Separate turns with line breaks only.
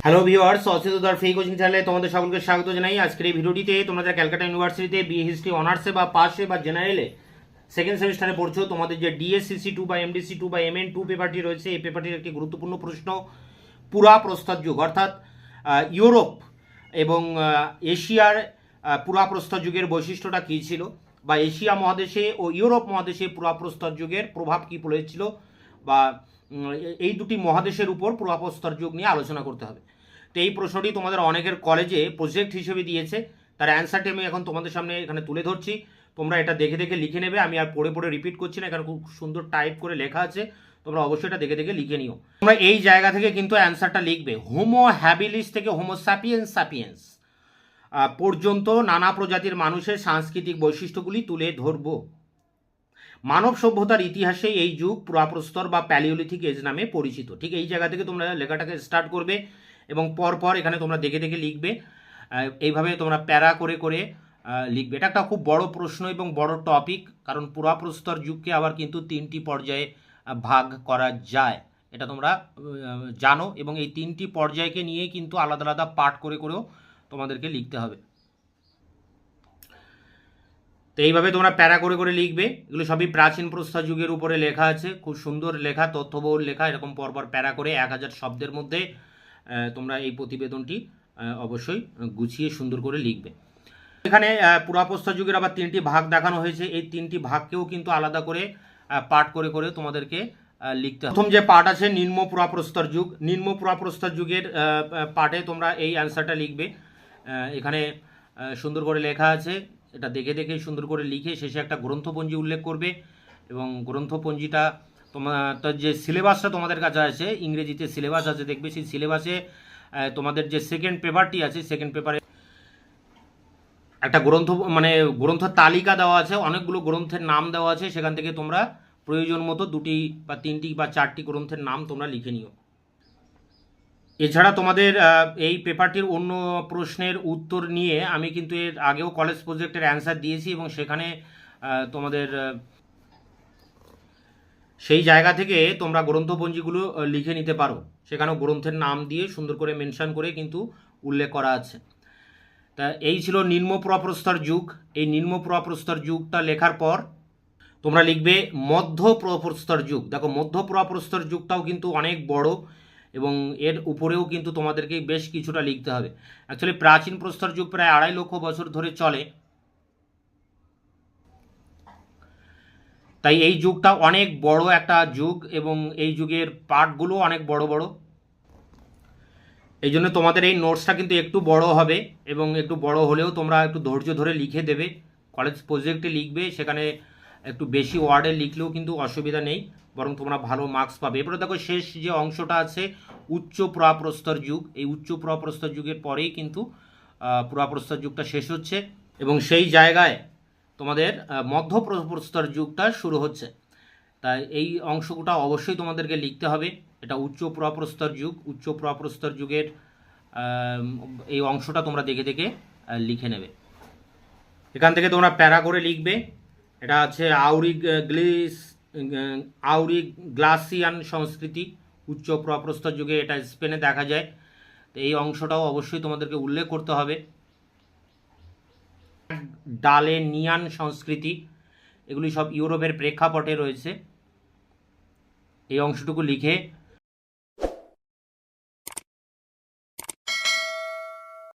Hello viewers, অচেতদার free coaching চ্যানেলে তোমাদের সকলকে স্বাগত জানাই। আজকের এই ভিডিওটিতে তোমরা যারা ক্যালকাটা ইউনিভার্সিটিতে বিএ হিস্ট্রি অনার্সে বা পাসে বা জেনারেলে সেকেন্ড সেমিস্টারে পড়ছো, তোমাদের যে ডিএসসিসি 2 বা এমডিসি 2 বা এমএন 2 পেপারটি রয়েছে, এই পেপারটির একটি গুরুত্বপূর্ণ প্রশ্ন পুরা প্রস্তর যুগ অর্থাৎ ইউরোপ এবং এশিয়ার পুরা প্রস্তর যুগের বৈশিষ্ট্যটা কী ছিল, বা এশিয়া মহাদেশে ও ইউরোপ মহাদেশে পুরা প্রস্তর যুগের প্রভাব কী পড়েছিল, বা এই দুটি মহাদেশের উপর পুরা প্রস্তর যুগ নিয়ে আলোচনা করতে হবে। তো এই প্রশ্নটি তোমাদের অনেকের কলেজে প্রজেক্ট হিসেবে দিয়েছে, তার অ্যান্সারটি আমি এখন তোমাদের সামনে এখানে তুলে ধরছি। তোমরা এটা দেখে দেখে লিখে নেবে। আমি আর পড়ে পড়ে রিপিট করছি না, এখানে খুব সুন্দর টাইপ করে লেখা আছে, তোমরা অবশ্যই এটা দেখে দেখে লিখে নিও। তোমরা এই জায়গা থেকে কিন্তু অ্যান্সারটা লিখবে। হোমো হ্যাবিলিস থেকে হোমো সাপিয়েন্স সাপিয়েন্স পর্যন্ত নানা প্রজাতির মানুষের সাংস্কৃতিক বৈশিষ্ট্যগুলি তুলে ধরব। মানব সভ্যতার ইতিহাসে এই যুগ পুরাপ্রস্তর বা প্যালিওলিথিক এজ নামে পরিচিত। ঠিক এই জায়গা থেকে তোমরা লেখাটাকে স্টার্ট করবে এবং পরপর এখানে তোমরা দেখে দেখে লিখবে। এইভাবে তোমরা প্যারা করে করে লিখবে। এটা একটা খুব বড় প্রশ্ন এবং বড় টপিক, কারণ পুরাপ্রস্তর যুগকে আবার কিন্তু 3টি পর্যায়ে ভাগ করা যায়, এটা তোমরা জানো। এবং এই 3টি পর্যায়কে নিয়েই কিন্তু আলাদা আলাদা পাঠ করে করেও তোমাদেরকে লিখতে হবে। তো এইভাবে তোমরা প্যারা করে করে লিখবে। এগুলো সবই প্রাচীন প্রস্তর যুগের উপরে লেখা আছে, খুব সুন্দর লেখা, তথ্যবহুল লেখা। এরকম পরপর প্যারা করে 1000 শব্দের মধ্যে তোমরা এই প্রতিবেদনটি অবশ্যই গুছিয়ে সুন্দর করে লিখবে। এখানে পুরাপ্রস্তর যুগের আবার 3টি ভাগ দেখানো হয়েছে। এই 3টি ভাগকেও কিন্তু আলাদা করে পাঠ করে করে তোমাদেরকে লিখতে হবে। প্রথম যে পাঠ আছে নিম্ন পুরাপ্রস্তর যুগ, নিম্ন পুরাপ্রস্তর যুগের পাঠে তোমরা এই অ্যান্সারটা লিখবে। এখানে সুন্দর করে লেখা আছে, এটা দেখে দেখে সুন্দর করে লিখে শেষে একটা গ্রন্থপঞ্জি উল্লেখ করবে। এবং গ্রন্থপঞ্জিটা তোমার যে সিলেবাসটা তোমাদের কাছে আছে, ইংরেজিতে সিলেবাস আছে দেখবে, সেই সিলেবাসে তোমাদের যে সেকেন্ড পেপারটি আছে, সেকেন্ড পেপারে একটা গ্রন্থ তালিকা দেওয়া আছে, অনেকগুলো গ্রন্থের নাম দেওয়া আছে। সেখান থেকে তোমরা প্রয়োজন মতো 2টি বা 3টি বা 4টি গ্রন্থের নাম তোমরা লিখে নিও। এছাড়া তোমাদের এই পেপারটির অন্য প্রশ্নের উত্তর নিয়ে আমি কিন্তু এর আগেও কলেজ প্রজেক্টের অ্যান্সার দিয়েছি, এবং সেখানে তোমাদের সেই জায়গা থেকে তোমরা গ্রন্থপঞ্জিগুলো লিখে নিতে পারো। সেখানেও গ্রন্থের নাম দিয়ে সুন্দর করে মেনশন করে কিন্তু উল্লেখ করা আছে। তা এই ছিল নিম্ন পুরাপ্রস্তর যুগ। এই নিম্ন পুরাপ্রস্তর যুগটা লেখার পর তোমরা লিখবে মধ্য পুরাপ্রস্তর যুগ। দেখো, মধ্য পুরাপ্রস্তর যুগটাও কিন্তু অনেক বড়, এবং এর উপরেও কিন্তু তোমাদেরকে বেশ কিছুটা লিখতে হবে। অ্যাকচুয়ালি প্রাচীন প্রস্তর যুগ প্রায় 2.5 লক্ষ বছর ধরে চলে, তাই এই যুগটা অনেক বড় একটা যুগ, এবং এই যুগের পার্টগুলো অনেক বড় বড়। এই জন্য তোমাদের এই নোটসটা কিন্তু একটু বড় হবে, এবং একটু বড় হলেও তোমরা একটু ধৈর্য ধরে লিখে দেবে। কলেজ প্রজেক্টে লিখবে, সেখানে একটু বেশি ওয়ার্ডে লিখলেও কিন্তু অসুবিধা নেই, বরং তোমরা ভালো মার্কস পাবে। এরপরে দেখো, শেষ যে অংশটা আছে উচ্চ পুরাপ্রস্তর যুগ। এই উচ্চ পুরাপ্রস্তর যুগের পরেই কিন্তু পুরাপ্রস্তর যুগটা শেষ হচ্ছে, এবং সেই জায়গায় তোমাদের মধ্য প্রস্তর যুগটা শুরু হচ্ছে। তাই এই অংশটা অবশ্যই তোমাদেরকে লিখতে হবে। এটা উচ্চ পুরাপ্রস্তর যুগ। উচ্চ পুরাপ্রস্তর যুগের এই অংশটা তোমরা দেখে দেখে লিখে নেবে। এখান থেকে তোমরা প্যারা করে লিখবে। এটা আছে আউরিগ্লাসিয়ান সংস্কৃতি, উচ্চ পুরাপ্রস্তর যুগে এটা স্পেনে দেখা যায়। তো এই অংশটাও অবশ্যই তোমাদেরকে উল্লেখ করতে হবে। ডালেনিয়ান সংস্কৃতি, এগুলি সব ইউরোপের প্রেক্ষাপটে রয়েছে। এই অংশটুকু লিখে